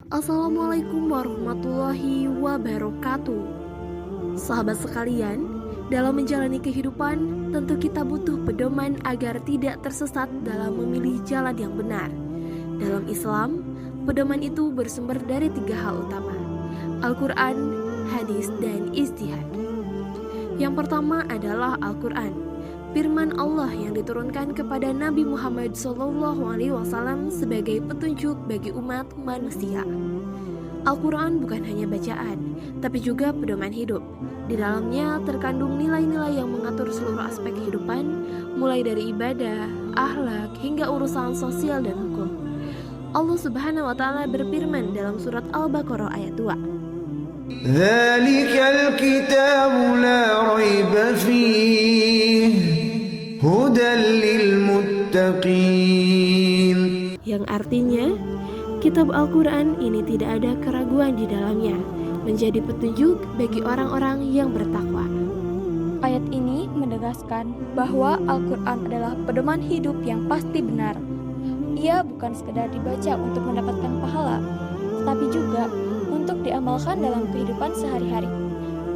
Assalamualaikum warahmatullahi wabarakatuh. Sahabat sekalian, dalam menjalani kehidupan, tentu kita butuh pedoman agar tidak tersesat dalam memilih jalan yang benar. Dalam Islam, pedoman itu bersumber dari 3 hal utama: Al-Quran, hadis, dan ijtihad. Yang pertama adalah Al-Quran, firman Allah yang diturunkan kepada Nabi Muhammad SAW sebagai petunjuk bagi umat manusia. Al-Quran bukan hanya bacaan, tapi juga pedoman hidup. Di dalamnya terkandung nilai-nilai yang mengatur seluruh aspek kehidupan, mulai dari ibadah, akhlak, hingga urusan sosial dan hukum. Allah Subhanahu wa Ta'ala berfirman dalam surat Al-Baqarah ayat 2. ذلك الكتاب لا ريب فيه هدى للمتقين. Yang artinya, kitab Al-Quran ini tidak ada keraguan di dalamnya, menjadi petunjuk bagi orang-orang yang bertakwa. Ayat ini menegaskan bahwa Al-Quran adalah pedoman hidup yang pasti benar. Ia bukan sekedar dibaca untuk mendapatkan pahala, tetapi juga untuk diamalkan dalam kehidupan sehari-hari.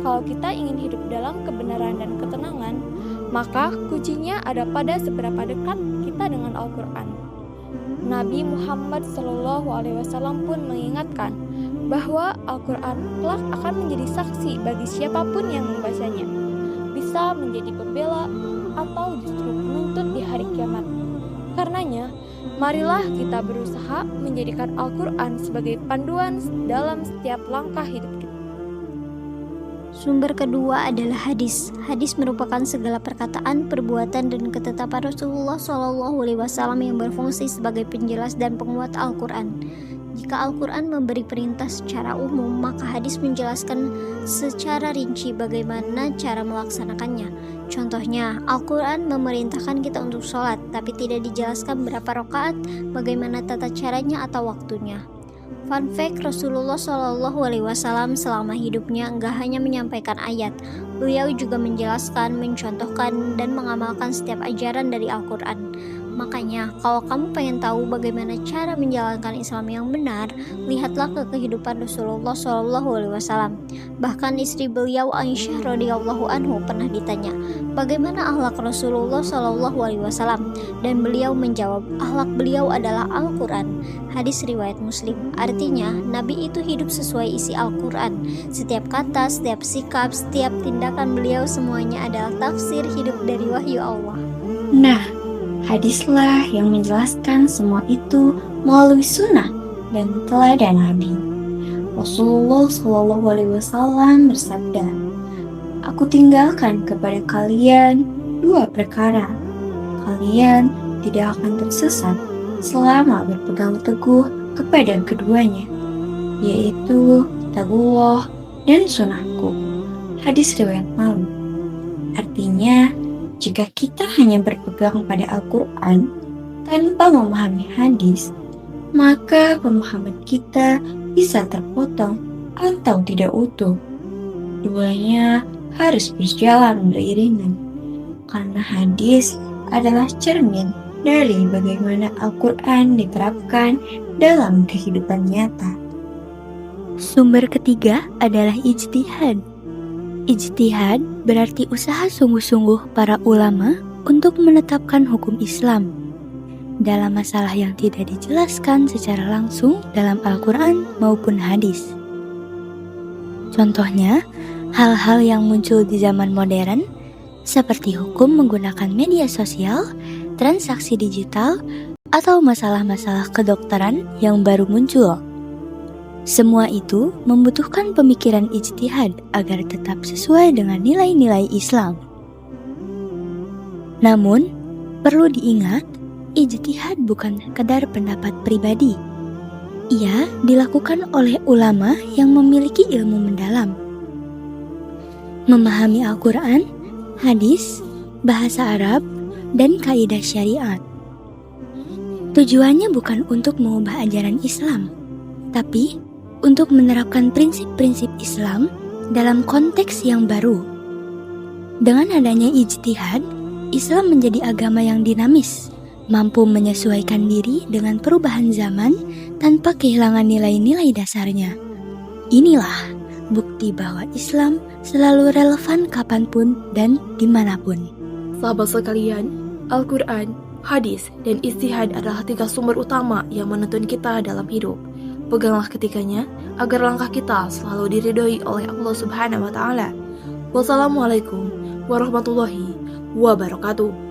Kalau kita ingin hidup dalam kebenaran dan ketenangan, maka kuncinya ada pada seberapa dekat kita dengan Al-Quran. Nabi Muhammad SAW pun mengingatkan bahwa Al-Quran kelak akan menjadi saksi bagi siapapun yang membacanya, bisa menjadi pembela atau justru penuntut di hari kiamat. Karenanya, marilah kita berusaha menjadikan Al-Quran sebagai panduan dalam setiap langkah hidup kita. Sumber kedua adalah hadis. Hadis merupakan segala perkataan, perbuatan, dan ketetapan Rasulullah SAW yang berfungsi sebagai penjelas dan penguat Al-Quran. Jika Al-Quran memberi perintah secara umum, maka hadis menjelaskan secara rinci bagaimana cara melaksanakannya. Contohnya, Al-Quran memerintahkan kita untuk sholat, tapi tidak dijelaskan berapa rakaat, bagaimana tata caranya atau waktunya. Fun fact, Rasulullah SAW selama hidupnya enggak hanya menyampaikan ayat, beliau juga menjelaskan, mencontohkan, dan mengamalkan setiap ajaran dari Al-Quran. Makanya, kalau kamu pengen tahu bagaimana cara menjalankan Islam yang benar, lihatlah ke kehidupan Rasulullah SAW. Bahkan istri beliau Aisyah radhiyallahu anhu pernah ditanya, bagaimana akhlak Rasulullah SAW? Dan beliau menjawab, akhlak beliau adalah Al-Quran. Hadis riwayat Muslim. Artinya, Nabi itu hidup sesuai isi Al-Quran. Setiap kata, setiap sikap, setiap tindakan beliau semuanya adalah tafsir hidup dari wahyu Allah. Nah, hadislah yang menjelaskan semua itu melalui sunnah dan teladan Nabi. Rasulullah SAW bersabda, "Aku tinggalkan kepada kalian 2 perkara. Kalian tidak akan tersesat selama berpegang teguh kepada keduanya, yaitu kitabullah dan sunnahku." Hadis riwayat Muslim. Artinya, jika kita hanya berpegang pada Al-Quran tanpa memahami hadis, maka pemahaman kita bisa terpotong atau tidak utuh. Duanya harus berjalan beriringan, karena hadis adalah cermin dari bagaimana Al-Quran diterapkan dalam kehidupan nyata. Sumber ketiga adalah ijtihad. Ijtihad berarti usaha sungguh-sungguh para ulama untuk menetapkan hukum Islam dalam masalah yang tidak dijelaskan secara langsung dalam Al-Quran maupun hadis. Contohnya, hal-hal yang muncul di zaman modern seperti hukum menggunakan media sosial, transaksi digital, atau masalah-masalah kedokteran yang baru muncul. Semua itu membutuhkan pemikiran ijtihad agar tetap sesuai dengan nilai-nilai Islam. Namun, perlu diingat, ijtihad bukan sekedar pendapat pribadi. Ia dilakukan oleh ulama yang memiliki ilmu mendalam. Memahami Al-Quran, hadis, bahasa Arab, dan kaidah syariat. Tujuannya bukan untuk mengubah ajaran Islam, tapi untuk menerapkan prinsip-prinsip Islam dalam konteks yang baru. Dengan adanya ijtihad, Islam menjadi agama yang dinamis, mampu menyesuaikan diri dengan perubahan zaman tanpa kehilangan nilai-nilai dasarnya. Inilah bukti bahwa Islam selalu relevan kapanpun dan dimanapun. Sahabat sekalian, Al-Quran, hadis, dan ijtihad adalah 3 sumber utama yang menuntun kita dalam hidup. Peganglah ketiganya agar langkah kita selalu diridhoi oleh Allah Subhanahu wa Ta'ala. Wassalamualaikum warahmatullahi wabarakatuh.